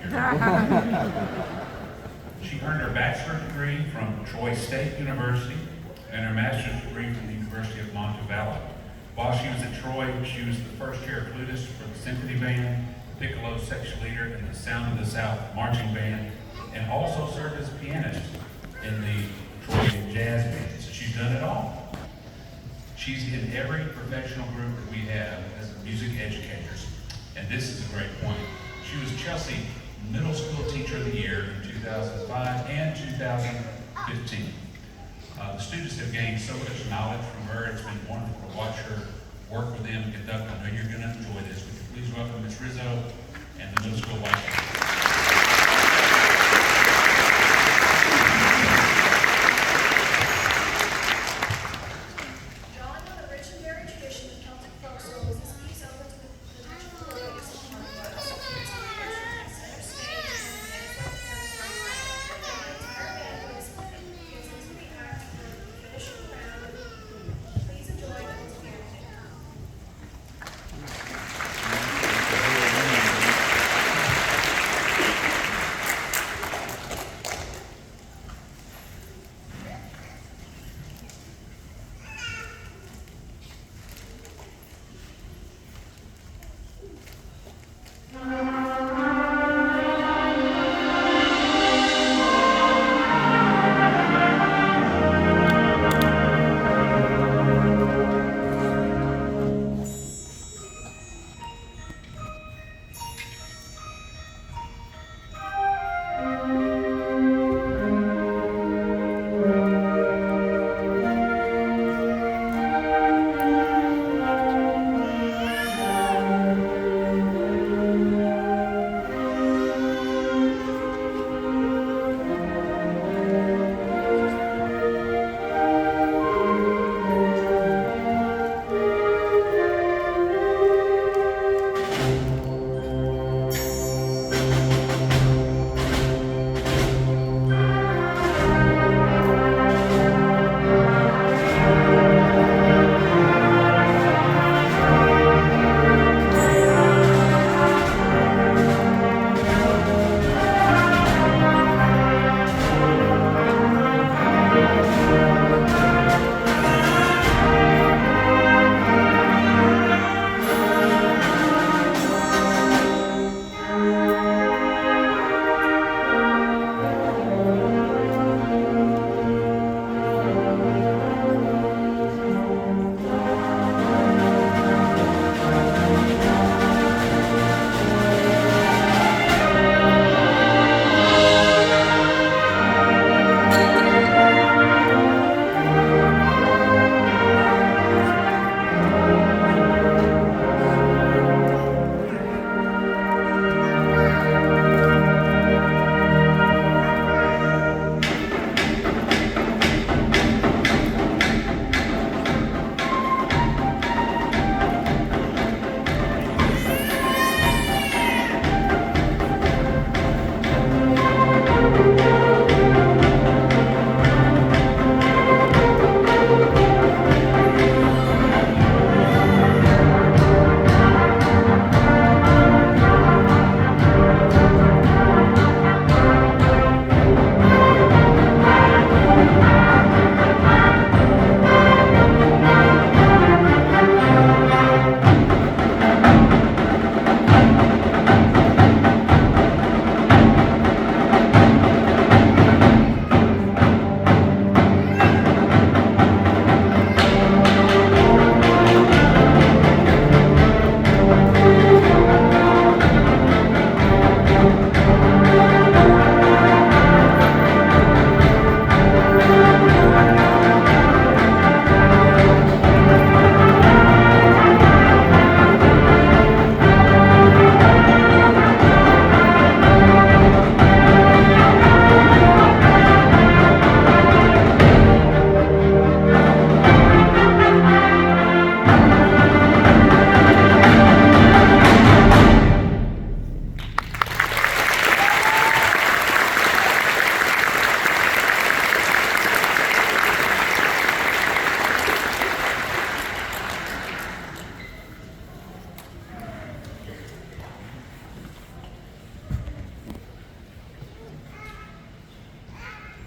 here. She earned her bachelor's degree from Troy State University and her master's degree from the University of Montevallo. While she was at Troy, she was the first chair flutist for the symphony band, piccolo section leader in the Sound of the South marching band, and also served as a pianist in the Troy jazz band. So she's done it all. She's in every professional group that we have as music educators, and this is a great point. She was Chelsea Middle School Teacher of the Year in 2005 and 2015. The students have gained so much knowledge from her. It's been wonderful to watch her work with them and conduct. I know you're going to enjoy this. Would you please welcome Ms. Rizzo and the middle school White.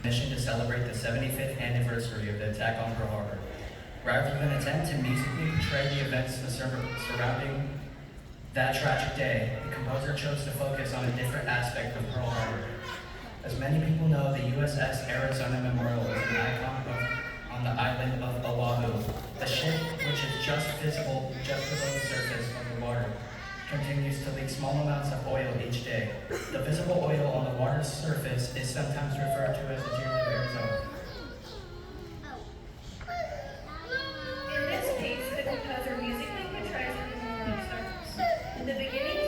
mission to celebrate the 75th anniversary of the attack on Pearl Harbor. Rather than attempt to musically portray the events surrounding that tragic day, the composer chose to focus on a different aspect of Pearl Harbor. As many people know, the USS Arizona Memorial is an icon on the island of Oahu. The ship, which is just visible just below the surface of the water, continues to leak small amounts of oil each day. The visible oil on the water's surface is sometimes referred to as the tears of Arizona. In this piece, the composer musically portrays the memorial service. In the beginning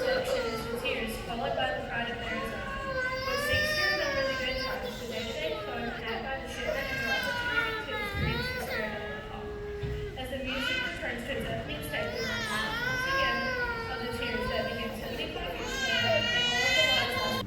section is the tears, followed by the pride of Arizona, which seeks to remember the good times, the day-to-day fun had by the shipmen and the opportunity to experience the spirit of the call. As the music returns to its opening statement, once again, of the tears that began 75 years ago, and all of the lives lost.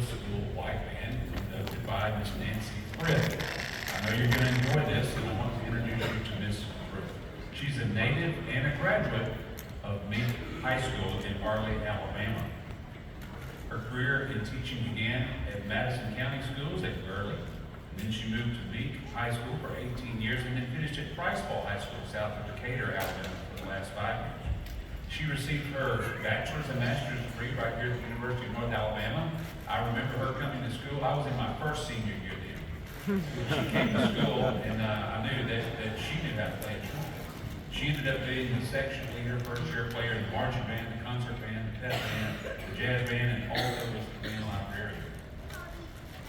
School White Band, conducted by Miss Nancy Frith. I know you're going to enjoy this, and I want to introduce you to Miss Frith. She's a native and a graduate of Meek High School in Arley, Alabama. Her career in teaching began at Madison County Schools at Gurley, and then she moved to Meek High School for 18 years, and then finished at Priceball High School, south of Decatur, Alabama, for the last 5 years. She received her bachelor's and master's degree right here at the University of North Alabama. I remember her coming to school. I was in my first senior year then. She came to school, and I knew that she knew how to play a trumpet. She ended up being the section leader, first chair player in the marching band, the concert band, the pep band, the jazz band, and also was the band librarian.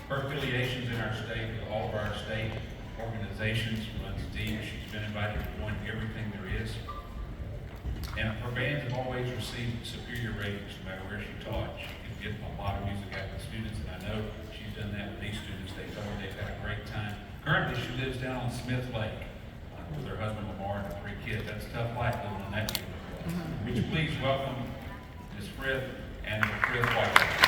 Her affiliations in our state with all of our state organizations runs deep. She's been invited to join everything there is. And her bands have always received superior ratings no matter where she taught. She can get a lot of music out of the students, and I know she's done that with these students. They told her they've had a great time. Currently, she lives down on Smith Lake with her husband Lamar and her 3 kids. That's a tough life living on that beautiful place. Would you please welcome Ms. Frith and the Frith White Band.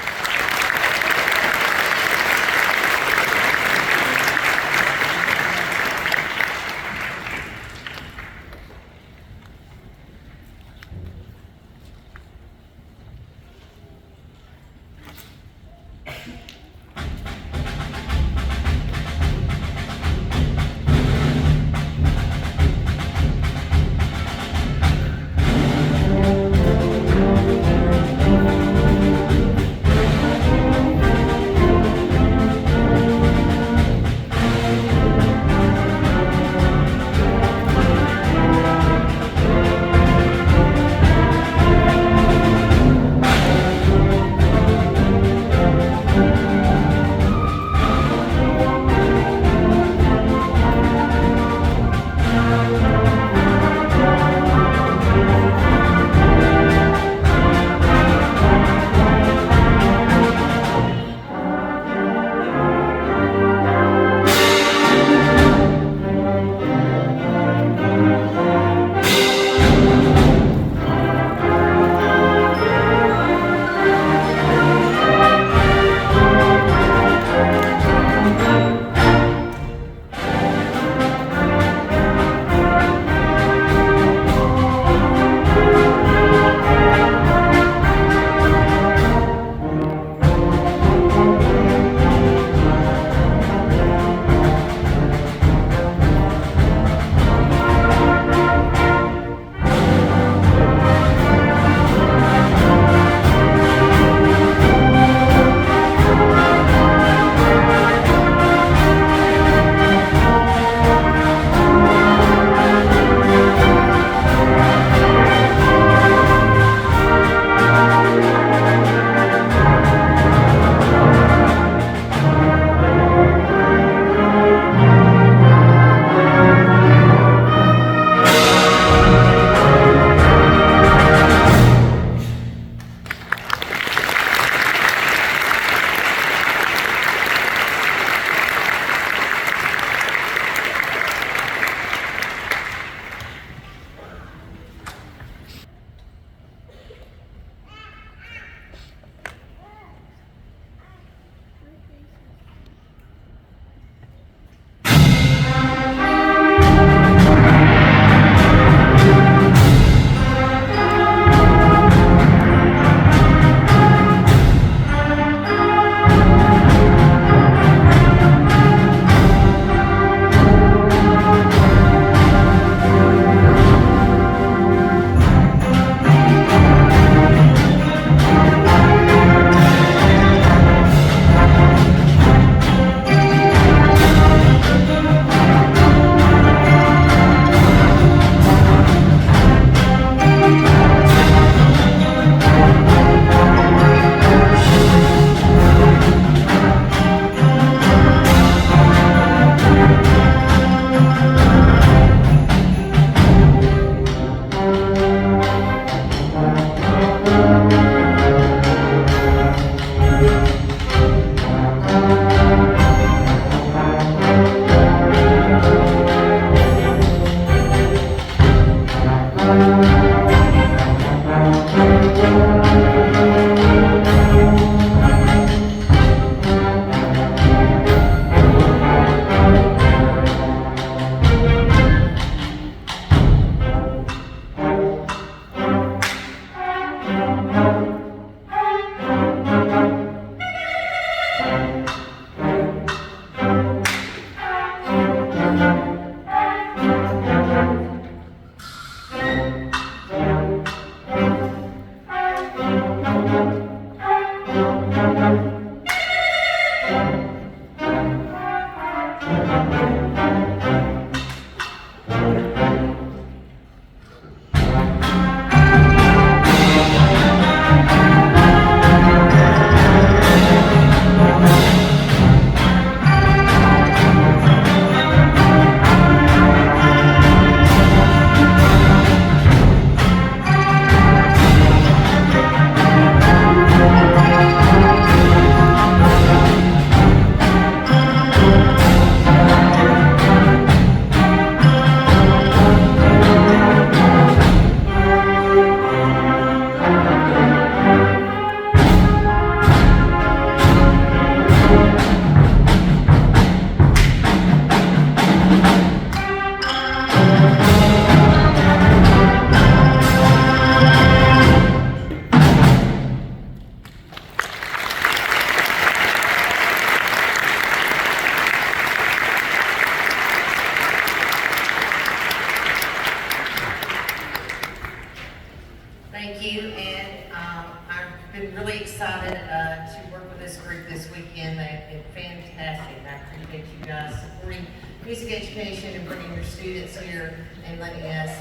Thank you, and I've been really excited to work with this group this weekend. They've been fantastic. I appreciate you guys supporting music education and bringing your students here and letting us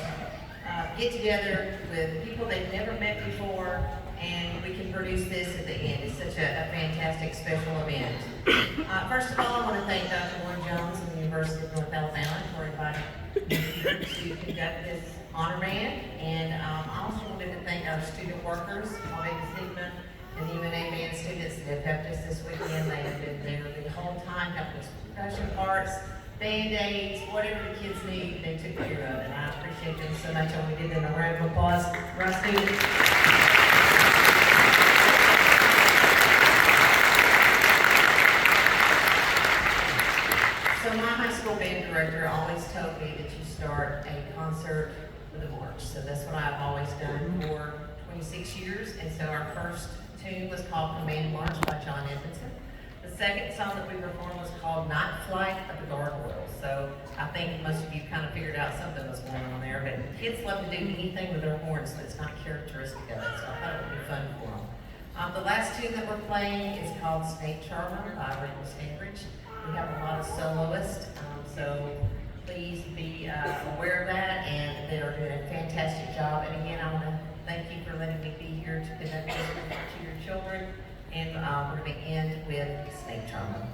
get together with people they've never met before, and we can produce this at the end. It's such a fantastic special event. First of all, I want to thank Dr. Warren Jones and the University of North Alabama for inviting me to conduct this honor band, and I also wanted to thank our student workers, Alveda Sigma, and the UNA band students that have helped us this weekend. They have been there the whole time, helping us with percussion parts, band-aids, whatever the kids need, they took care of, and I appreciate them so much, and we give them a round of applause for our students. So my high school band director always told me that you start a concert with a march. So that's what I've always done for 26 years. And so our first tune was called Command March by John Edmondson. The second song that we performed was called Night Flight of the Gargoyles. So I think most of you kind of figured out something was going on there. But kids love to do anything with their horns that's not characteristic of it. So I thought it would be fun for them. The last tune that we're playing is called Snake Charmer by Rizzo MS White. We have a lot of soloists, so please be aware of that, and they are doing a fantastic job. And again, I want to thank you for letting me be here to conduct this to your children, and we're going to end with Snake Charmer.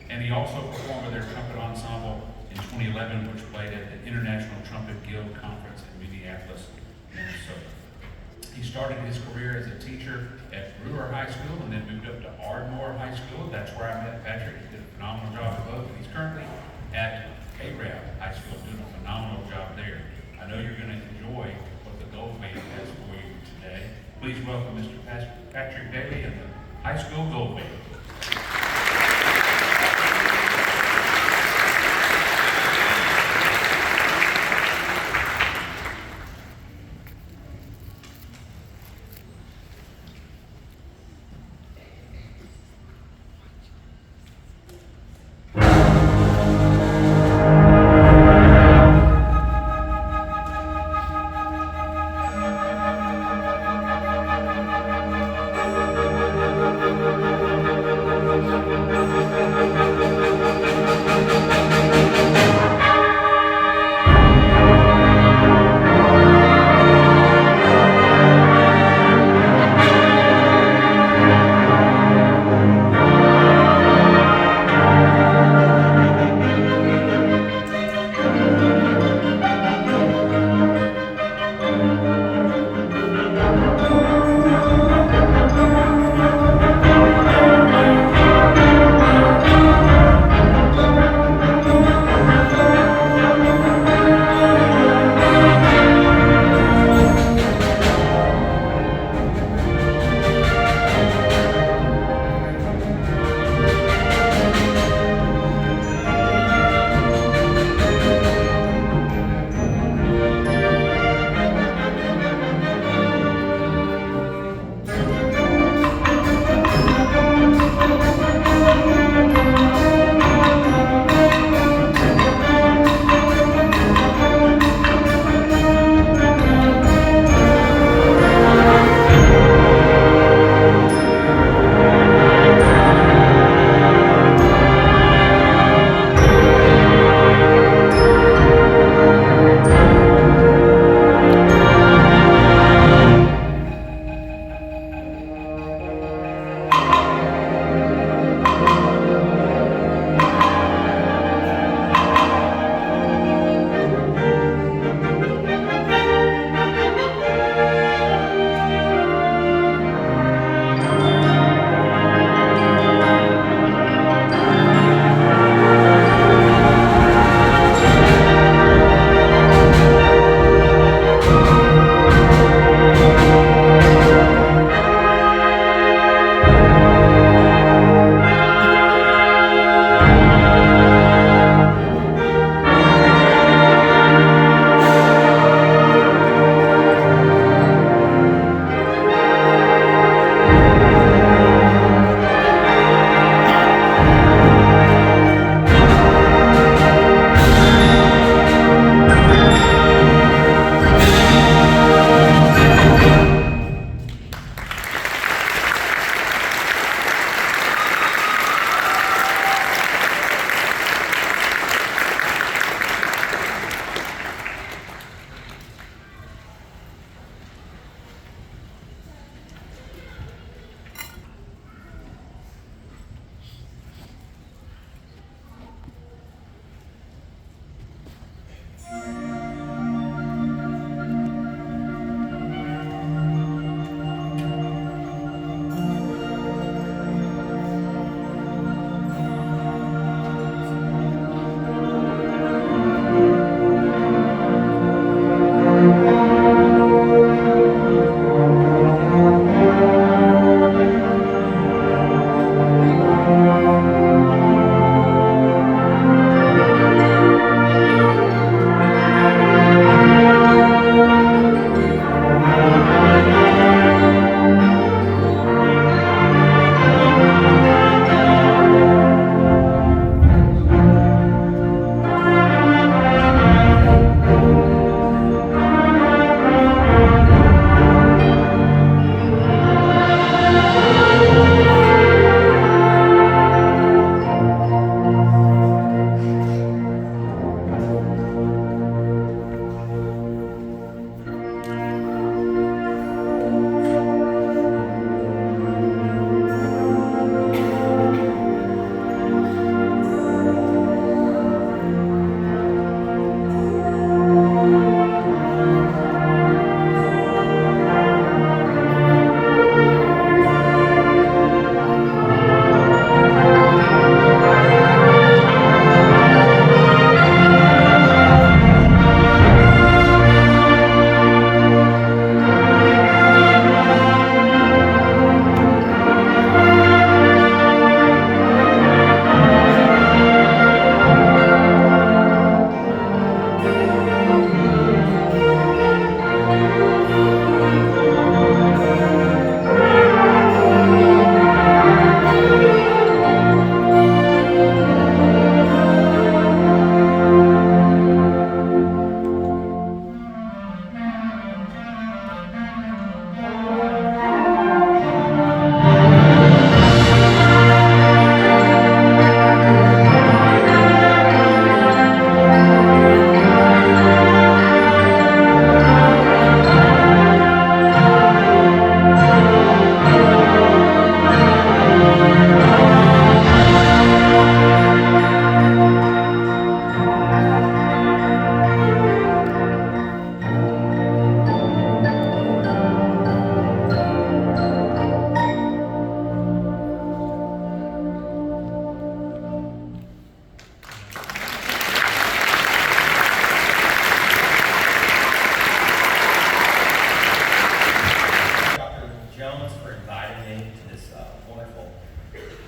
And he also performed with their trumpet ensemble in 2011, which played at the International Trumpet Guild Conference in Minneapolis, Minnesota. He started his career as a teacher at Brewer High School and then moved up to Ardmore High School. That's where I met Patrick. He did a phenomenal job at both. He's currently at Arab High School doing a phenomenal job there. I know you're going to enjoy what the Gold Band has for you today. Please welcome Mr. Patrick Dailey and the High School Gold Band.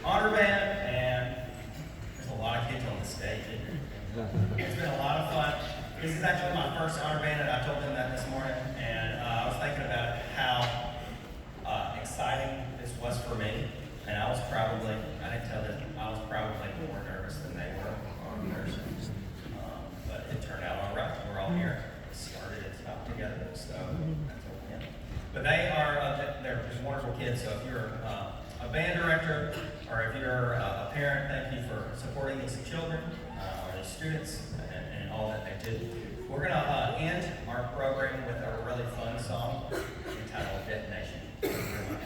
honor band, and there's a lot of kids on the stage. It's been a lot of fun. This is actually my first honor band, and I told them that this morning, and I was thinking about how exciting this was for me, and I didn't tell them, I was probably more nervous than they were on Thursday. But it turned out all right. We're all here. We started and stopped together, so that's okay. But they are, they're just wonderful kids, so if you're a band director, or if you're a parent, thank you for supporting these children, or these students, and all that they do. We're gonna end our program with a really fun song entitled Detonation. Thank you very much.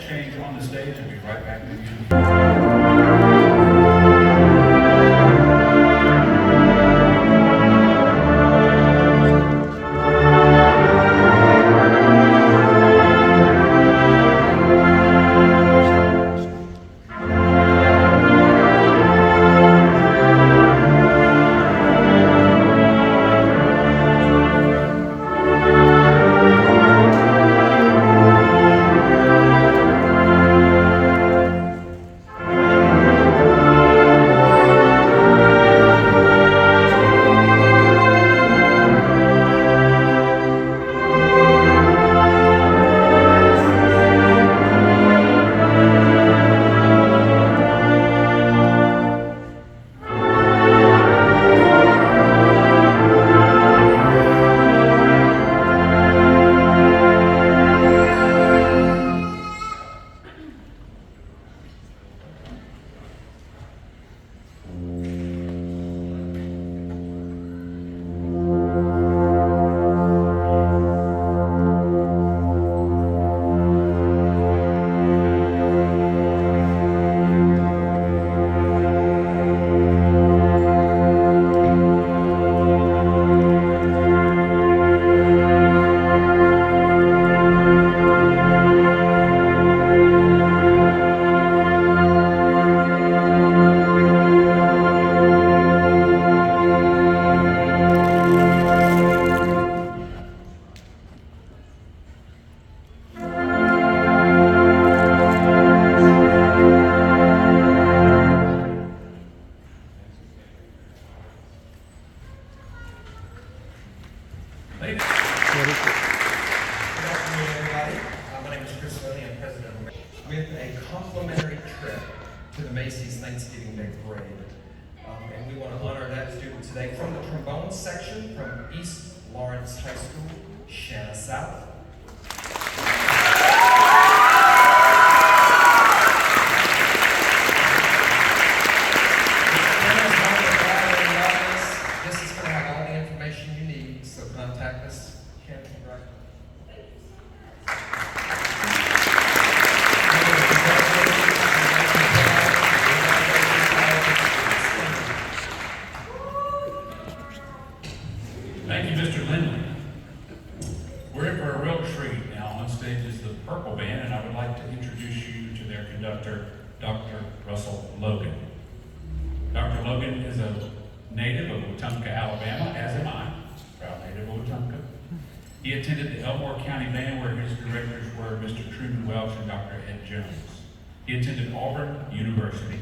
exchange on the stage. I'll be right back with you. Ladies. Good afternoon, everybody. My name is Chris Lilly. I'm president of with a complimentary trip to the Macy's Thanksgiving Day Parade. And we want to honor that student today from the trombone section from East Lawrence High School, Shanna South. This is going to have all the information you need, so contact us. Shanna, right? Thank you, Mr. Lindley. We're in for a real treat now. On stage is the Purple Band, and I would like to introduce you to their conductor, Dr. Russell Logan. Dr. Logan is a native of Wetumpka, Alabama, as am I, proud native of Wetumpka. He attended the Elmore County Band, where his directors were Mr. Truman Welch and Dr. Ed Jones. He attended Auburn University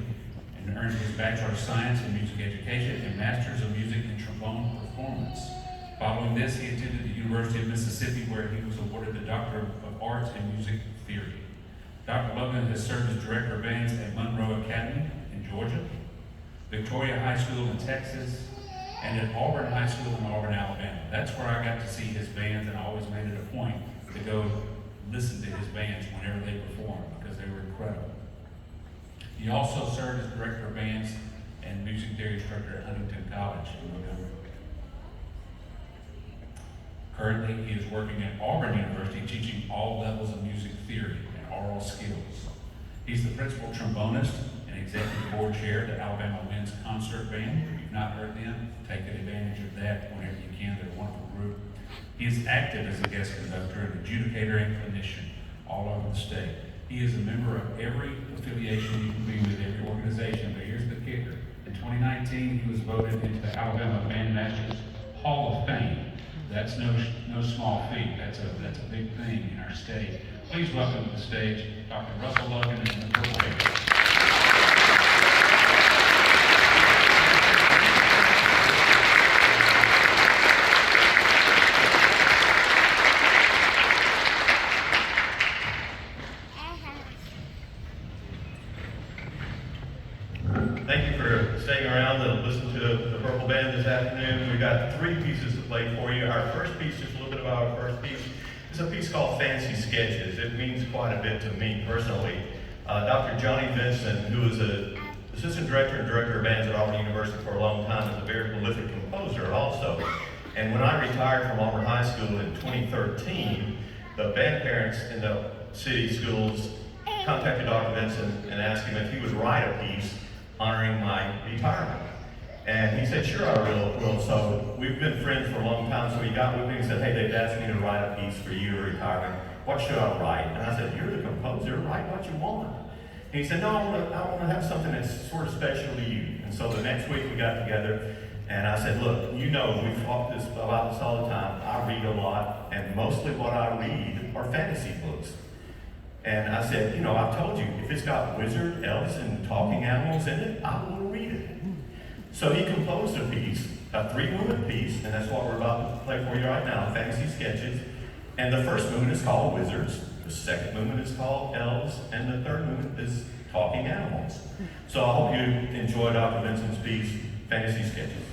and earned his Bachelor of Science in Music Education and Masters of Music in Trombone Performance. Following this, he attended the University of Mississippi, where he was awarded the Doctor of Arts in Music Theory. Dr. Logan has served as director of bands at Monroe Academy in Georgia, Victoria High School in Texas, and at Auburn High School in Auburn, Alabama. That's where I got to see his bands, and I always made it a point to go listen to his bands whenever they performed, because they were incredible. He also served as director of bands and music theory instructor at Huntington College in November. Currently, he is working at Auburn University teaching all levels of music theory and oral skills. He's the principal trombonist and executive board chair of the Alabama Men's Concert Band. If you've not heard them, take advantage of that whenever you can. They're a wonderful group. He is active as a guest conductor, an adjudicator, and clinician all over the state. He is a member of every affiliation you can be with, every organization, but here's the kicker. In 2019, he was voted into the Alabama Bandmasters Hall of Fame. That's no small feat. That's a big thing in our state. Please welcome to the stage Dr. Russell Logan and the Purple Band. Thank you for staying around to listen to the Purple Band this afternoon. We've got three pieces to play for you. Our first piece, just a little bit about our first piece, is a piece called Fancy Sketches. It means quite a bit to me personally. Dr. Johnny Vincent, who is an assistant director and director of bands at Auburn University for a long time, is a very prolific composer also. And when I retired from Auburn High School in 2013, the band parents in the city schools contacted Dr. Vincent and asked him if he would write a piece honoring my retirement. And he said, sure, I will. So we've been friends for a long time, so he got with me and said, hey, they've asked me to write a piece for your retirement. What should I write? And I said, you're the composer, write what you want. And he said, no, I want to have something that's sort of special to you. And so the next week we got together, and I said, look, you know, we've talked about this all the time. I read a lot, and mostly what I read are fantasy books. And I said, you know, I've told you, if it's got wizard, elves, and talking animals in it, I will read it. So he composed a piece, a 3-movement piece, and that's what we're about to play for you right now, Fantasy Sketches. And the first movement is called Wizards, the second movement is called Elves, and the third movement is Talking Animals. So I hope you enjoy Dr. Vincent's piece, Fantasy Sketches.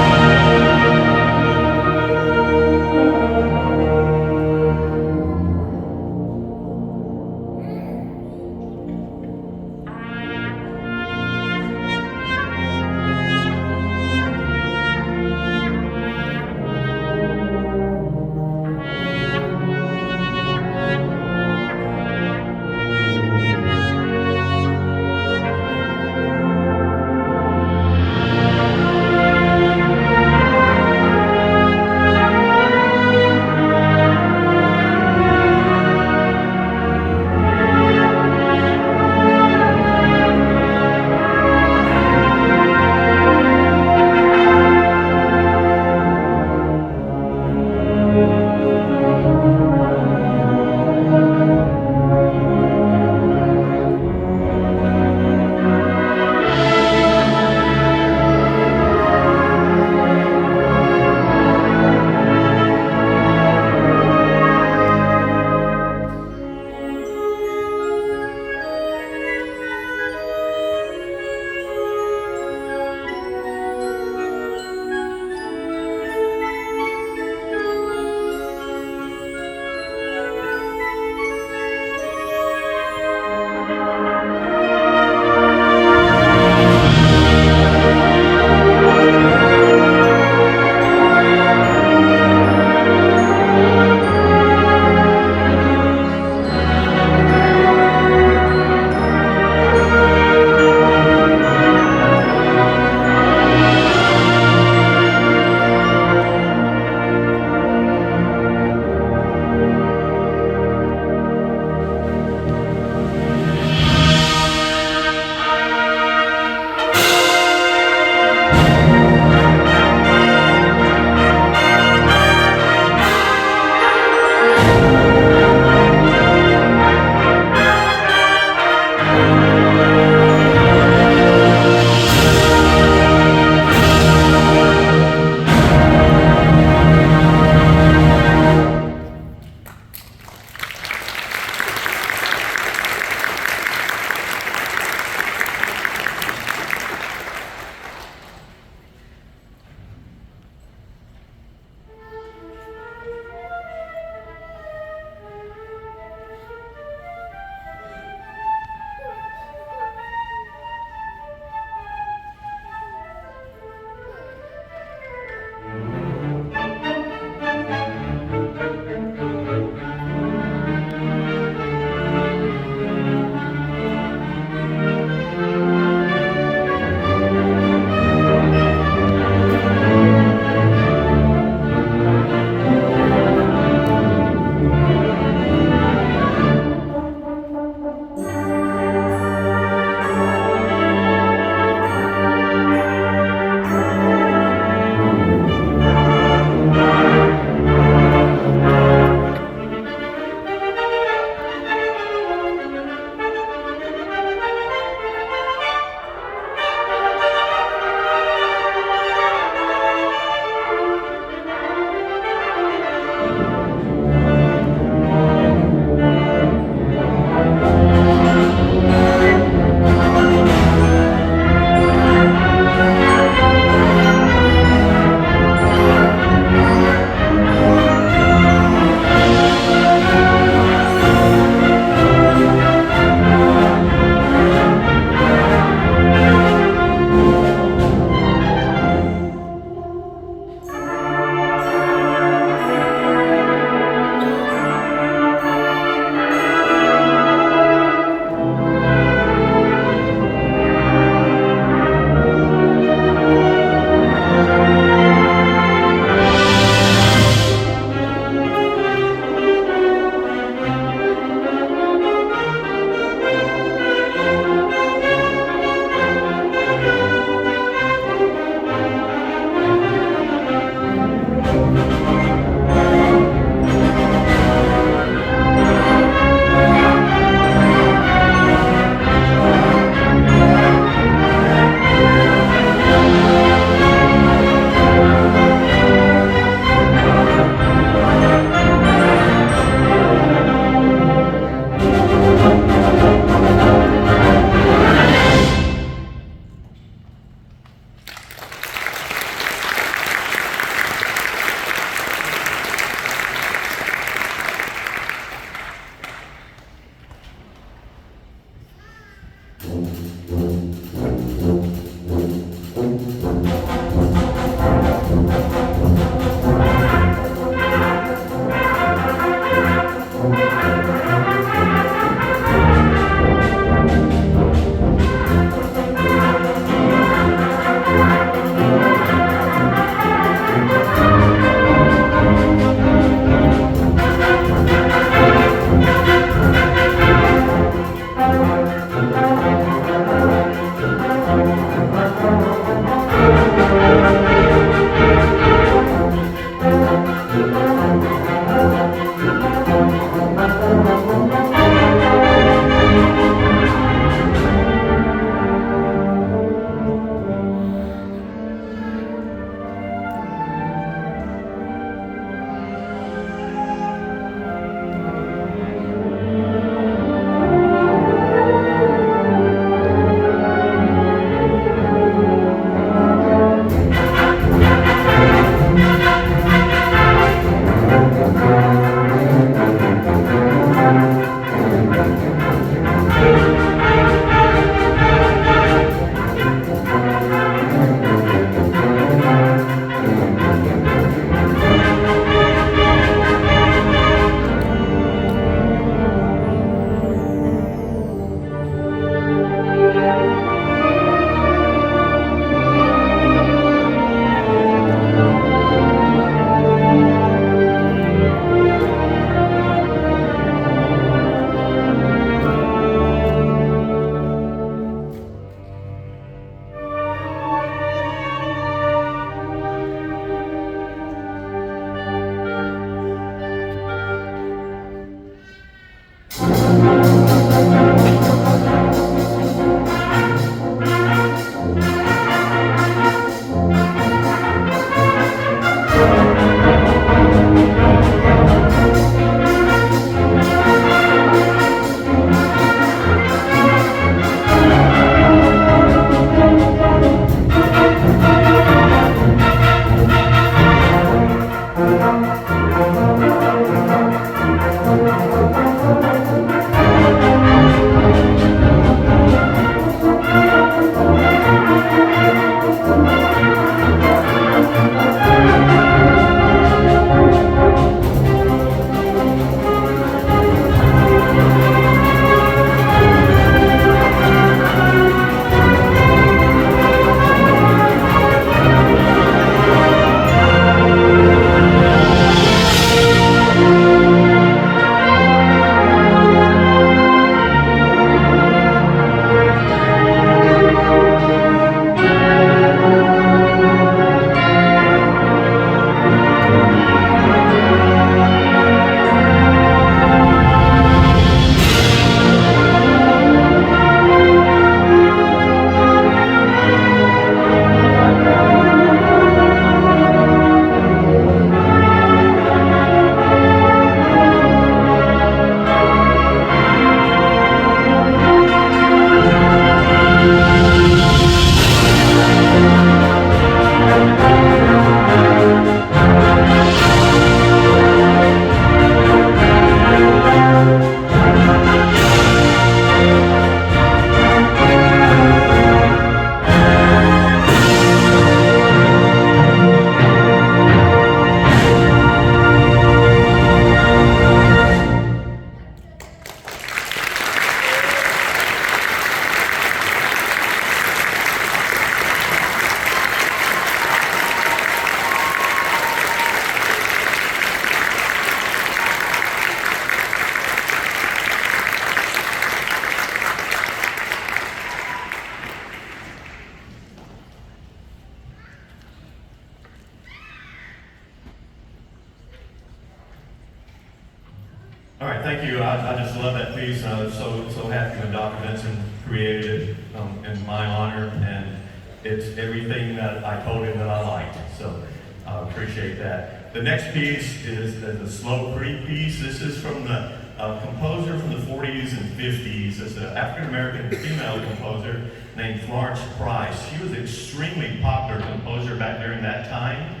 All right, thank you. I just love that piece. I was so happy when Dr. Benson created it in my honor, and it's everything that I told him that I liked. So I appreciate that. The next piece is the Slow Creep piece. This is from the composer from the 40s and 50s. It's an African-American female composer named Florence Price. She was an extremely popular composer back during that time.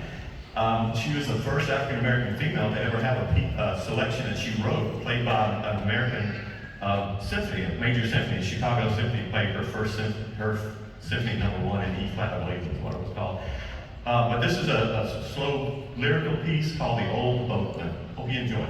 She was the first African-American female to ever have a selection that she wrote, played by an American symphony, a major symphony. Chicago Symphony played her symphony number 1 in E flat, I believe is what it was called. But this is a slow lyrical piece called The Old Boatman. Hope you enjoy it.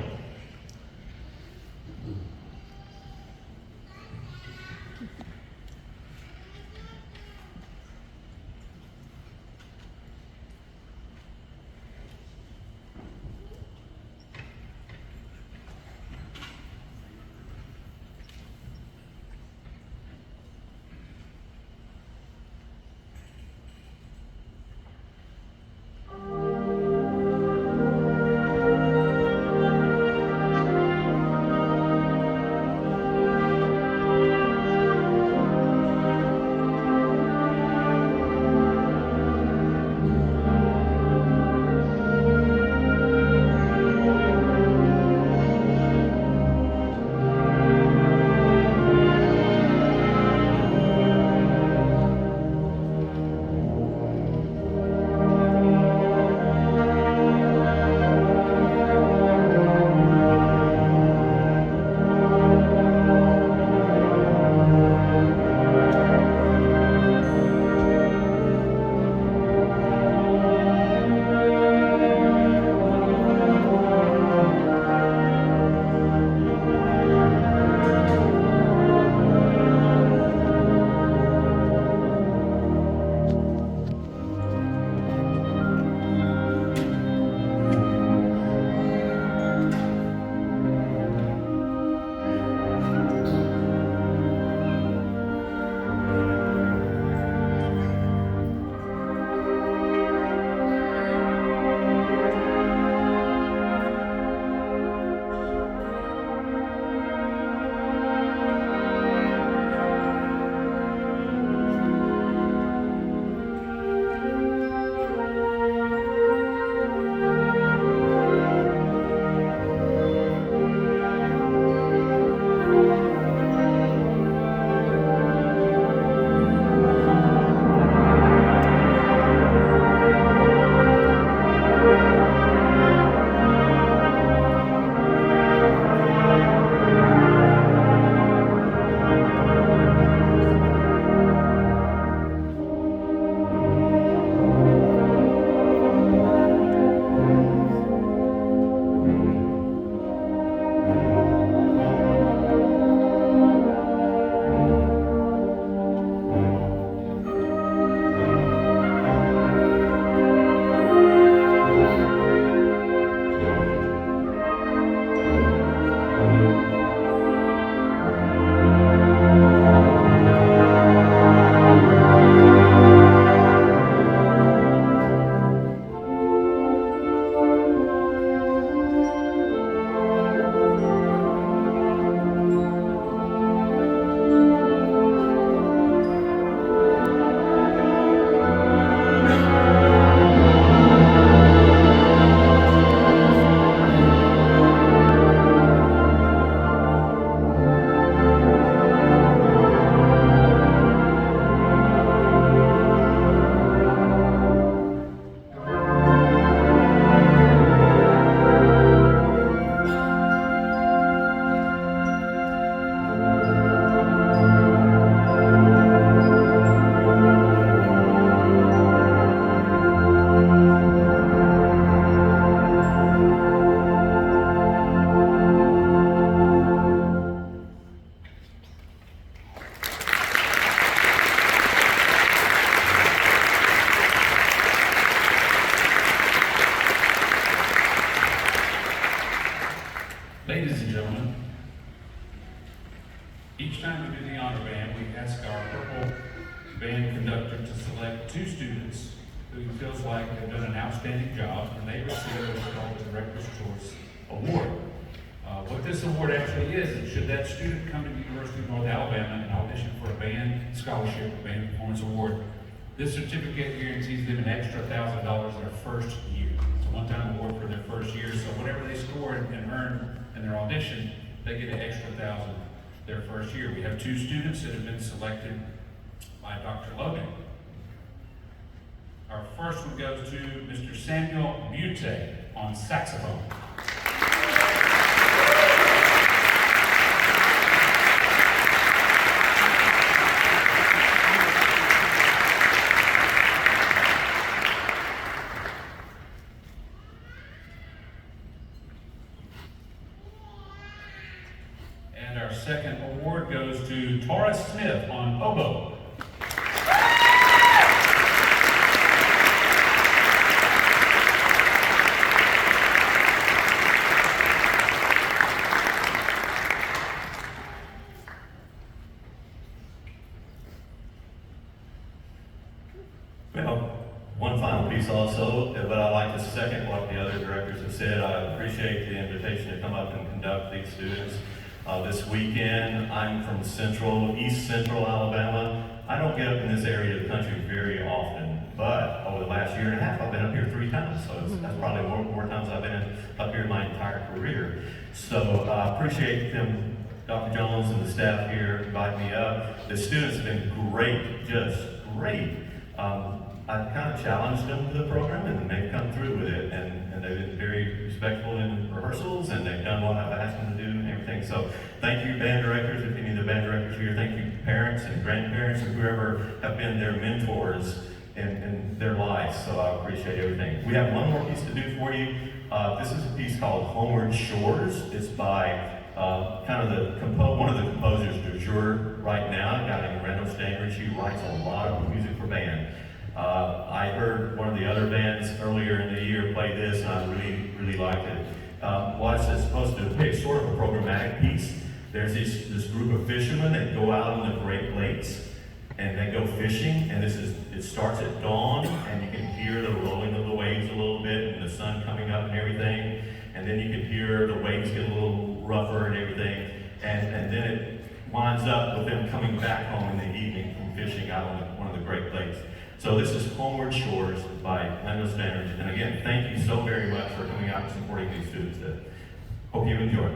Ladies and gentlemen, each time we do the honor band, we ask our Purple band conductor to select 2 students who he feels like have done an outstanding job, and they receive what's called the Director's Choice Award. What this award actually is should that student come to the University of North Alabama and audition for a band scholarship or band performance award, this certificate guarantees them an extra $1,000 their first year. It's a one-time award for their first year, so whatever they score and earn in their audition, they get an extra $1,000 their first year. We have 2 students that have been selected by Dr. Logan. Our first one goes to Mr. Samuel Butte on saxophone. And our second award goes to Taurus Smith on oboe. Well, one final piece also, but I'd like to second what the other directors have said. I appreciate the invitation to come up and conduct these students. This weekend, I'm from East Central Alabama. I don't get up in this area of the country very often, but over the last year and a half, I've been up here 3 times. So that's probably more times I've been up here in my entire career. So I appreciate them, Dr. Jones and the staff here inviting me up. The students have been great, just great. I've kind of challenged them to the program, and they've come through with it, and they've been very respectful in rehearsals, and they've done what I've asked them to do and everything. So thank you, band directors, if any of the band directors here. Thank you, parents and grandparents and whoever have been their mentors in their lives. So I appreciate everything. We have one more piece to do for you. This is a piece called Homeward Shores. It's by one of the composers du jour right now, a guy named Randall Stangridge. He writes a lot of music for band. I heard one of the other bands earlier in the year play this, and I really liked it. What it's supposed to depict, sort of a programmatic piece. There's this group of fishermen that go out on the Great Lakes, and they go fishing, and it starts at dawn, and you can hear the rolling of the waves a little bit, and the sun coming up and everything, and then you can hear the waves get a little rougher and everything, and then it winds up with them coming back home in the evening from fishing out on one of the Great Lakes. So this is Homeward Shores by Randall Stangridge. And again, thank you so very much for coming out and supporting these students. Hope you enjoy.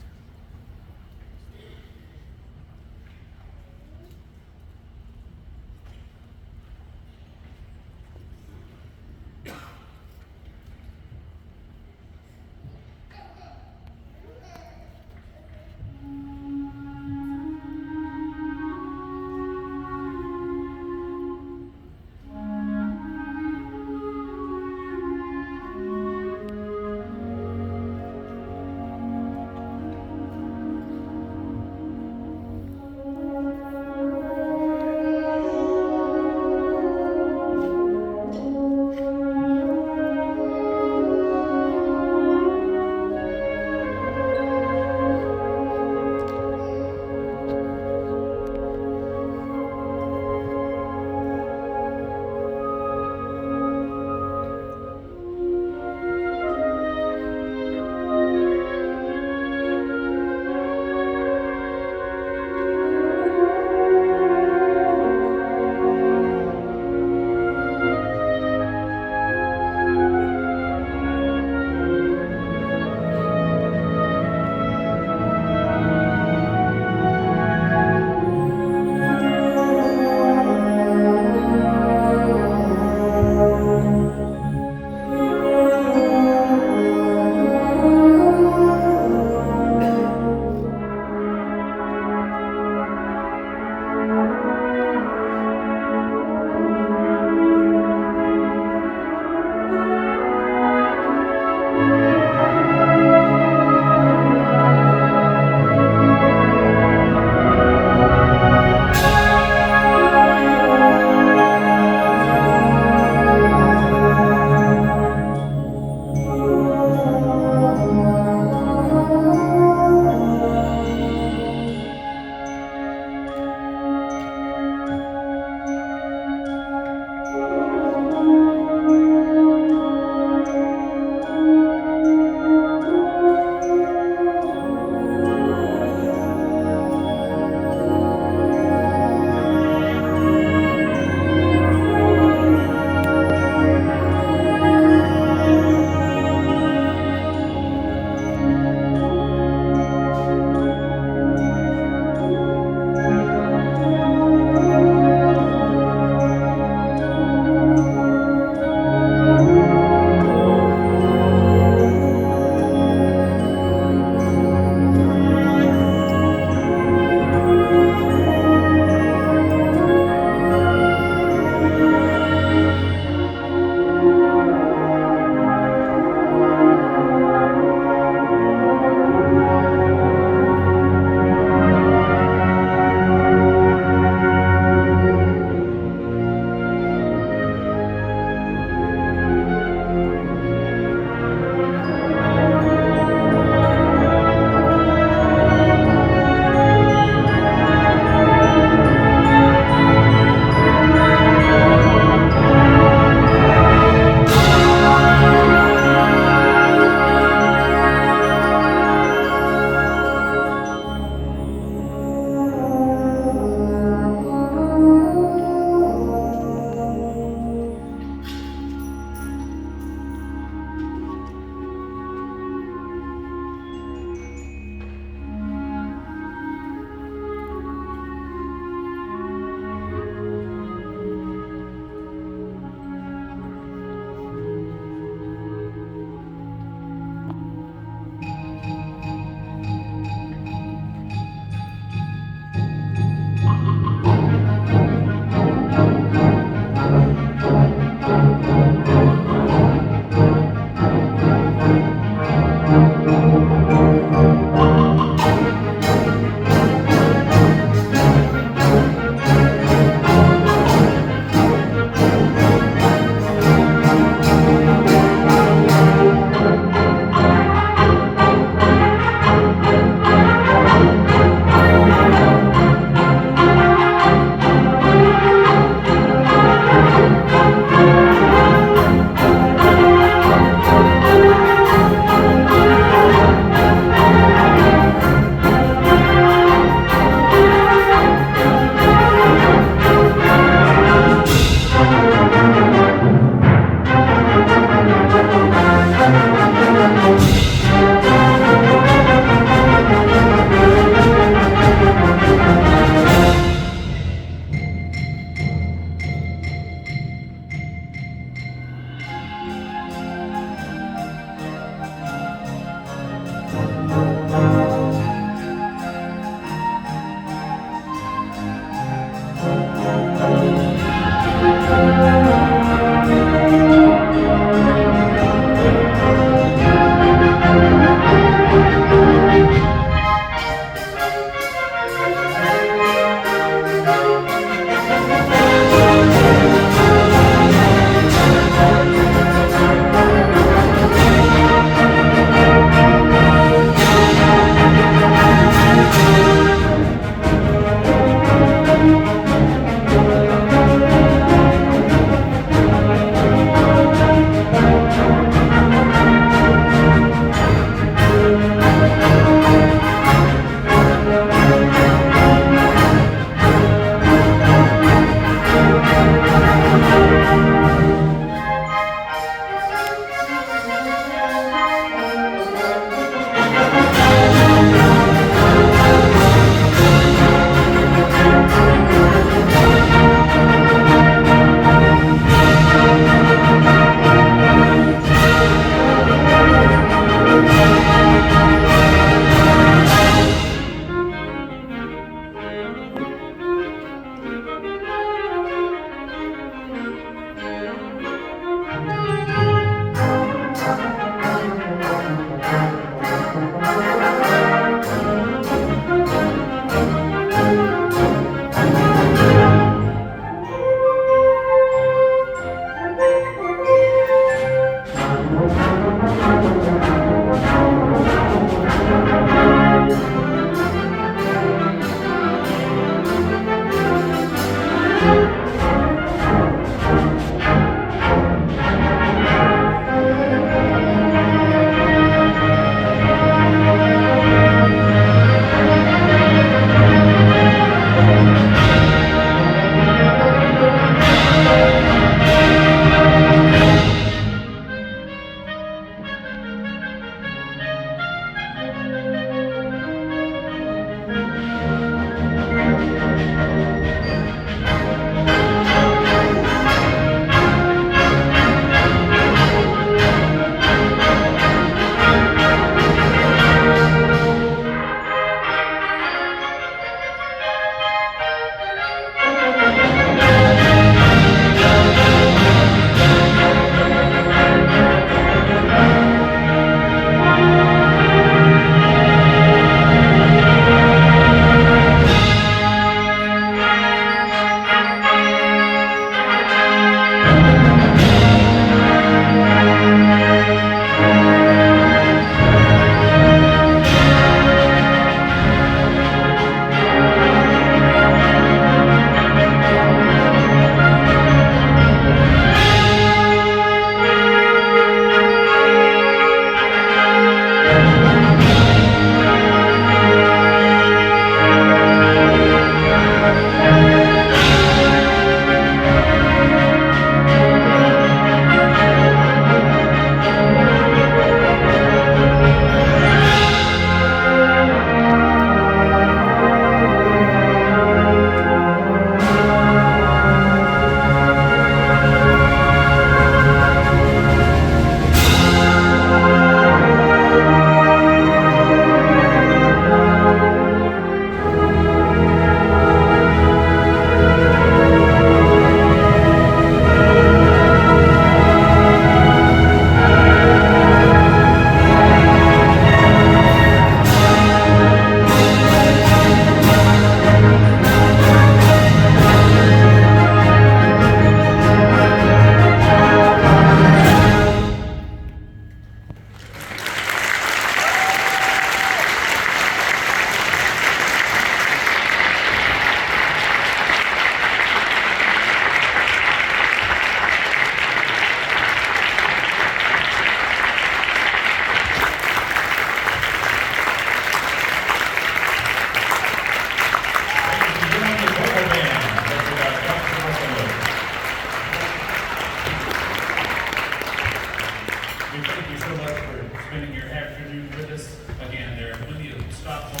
your afternoon with us. Again, there are plenty of stops on